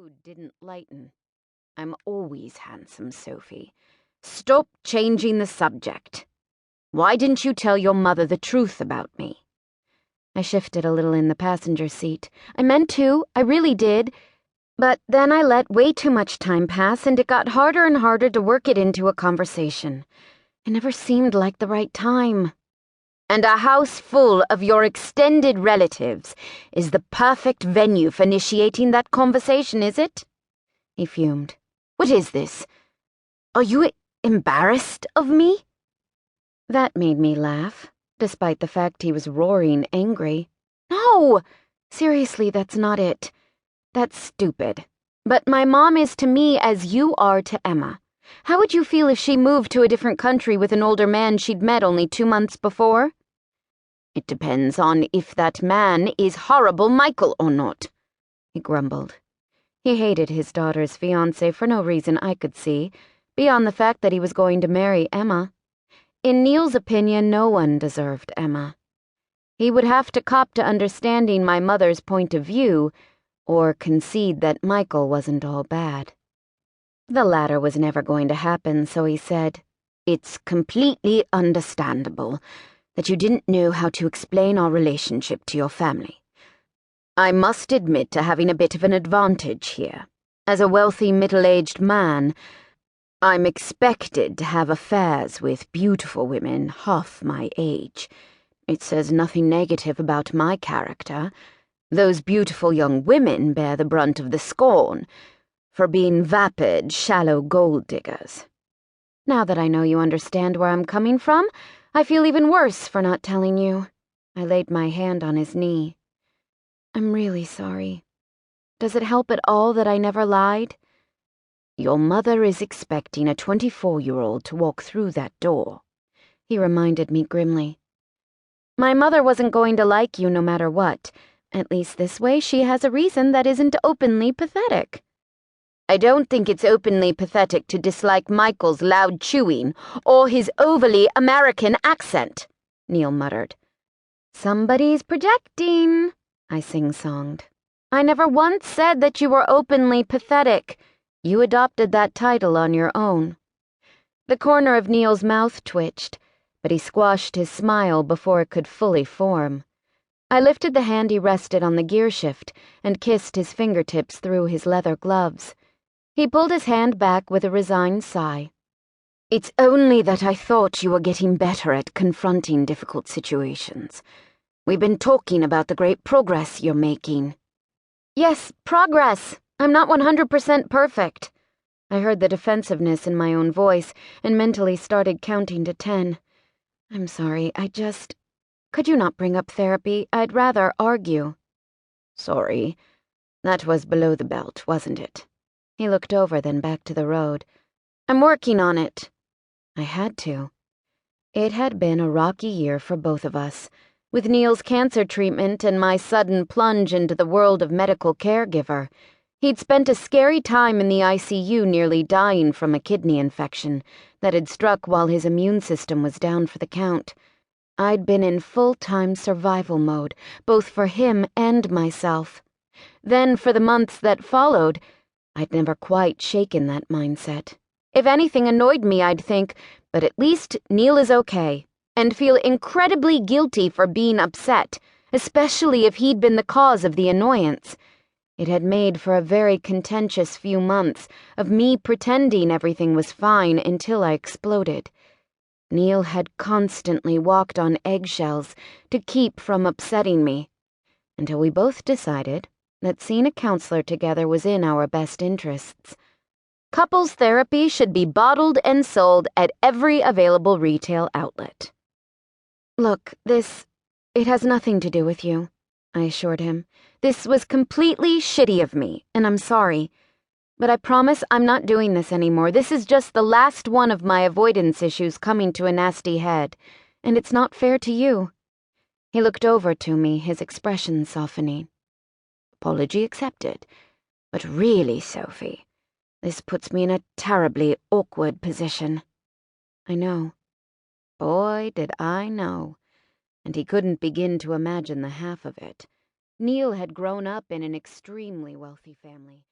mood didn't lighten. "I'm always handsome, Sophie. Stop changing the subject. Why didn't you tell your mother the truth about me?" I shifted a little in the passenger seat. "I meant to, I really did. But then I let way too much time pass, and it got harder and harder to work it into a conversation. It never seemed like the right time." "And a house full of your extended relatives is the perfect venue for initiating that conversation, is it?" He fumed. "What is this? Are you embarrassed of me?" That made me laugh, despite the fact he was roaring angry. "No! Seriously, that's not it. That's stupid. But my mom is to me as you are to Emma. How would you feel if she moved to a different country with an older man she'd met only 2 months before?" "It depends on if that man is horrible Michael or not," he grumbled. He hated his daughter's fiancé for no reason I could see, beyond the fact that he was going to marry Emma. In Neil's opinion, no one deserved Emma. He would have to cop to understanding my mother's point of view, or concede that Michael wasn't all bad. The latter was never going to happen, so he said, "It's completely understandable that you didn't know how to explain our relationship to your family. I must admit to having a bit of an advantage here. As a wealthy middle-aged man, I'm expected to have affairs with beautiful women half my age. It says nothing negative about my character. Those beautiful young women bear the brunt of the scorn for being vapid, shallow gold diggers. Now that I know you understand where I'm coming from, I feel even worse for not telling you." I laid my hand on his knee. "I'm really sorry. Does it help at all that I never lied?" "Your mother is expecting a 24-year-old to walk through that door," he reminded me grimly. "My mother wasn't going to like you no matter what. At least this way she has a reason that isn't openly pathetic." "I don't think it's openly pathetic to dislike Michael's loud chewing or his overly American accent," Neil muttered. "Somebody's projecting," I sing-songed. "I never once said that you were openly pathetic. You adopted that title on your own." The corner of Neil's mouth twitched, but he squashed his smile before it could fully form. I lifted the hand he rested on the gear shift and kissed his fingertips through his leather gloves. He pulled his hand back with a resigned sigh. "It's only that I thought you were getting better at confronting difficult situations. We've been talking about the great progress you're making." "Yes, progress. I'm not 100% perfect." I heard the defensiveness in my own voice and mentally started counting to 10. "I'm sorry, Could you not bring up therapy? I'd rather argue." "Sorry. That was below the belt, wasn't it?" He looked over, then back to the road. "I'm working on it." I had to. It had been a rocky year for both of us, with Neil's cancer treatment and my sudden plunge into the world of medical caregiver. He'd spent a scary time in the ICU, nearly dying from a kidney infection that had struck while his immune system was down for the count. I'd been in full-time survival mode, both for him and myself. Then, for the months that followed, I'd never quite shaken that mindset. If anything annoyed me, I'd think, but at least Neil is okay, and feel incredibly guilty for being upset, especially if he'd been the cause of the annoyance. It had made for a very contentious few months of me pretending everything was fine until I exploded. Neil had constantly walked on eggshells to keep from upsetting me, until we both decided that seeing a counselor together was in our best interests. Couples therapy should be bottled and sold at every available retail outlet. "Look, it has nothing to do with you," I assured him. "This was completely shitty of me, and I'm sorry. But I promise I'm not doing this anymore. This is just the last one of my avoidance issues coming to a nasty head, and it's not fair to you." He looked over to me, his expression softening. "Apology accepted. But really, Sophie, this puts me in a terribly awkward position." "I know." Boy, did I know. And he couldn't begin to imagine the half of it. Neil had grown up in an extremely wealthy family.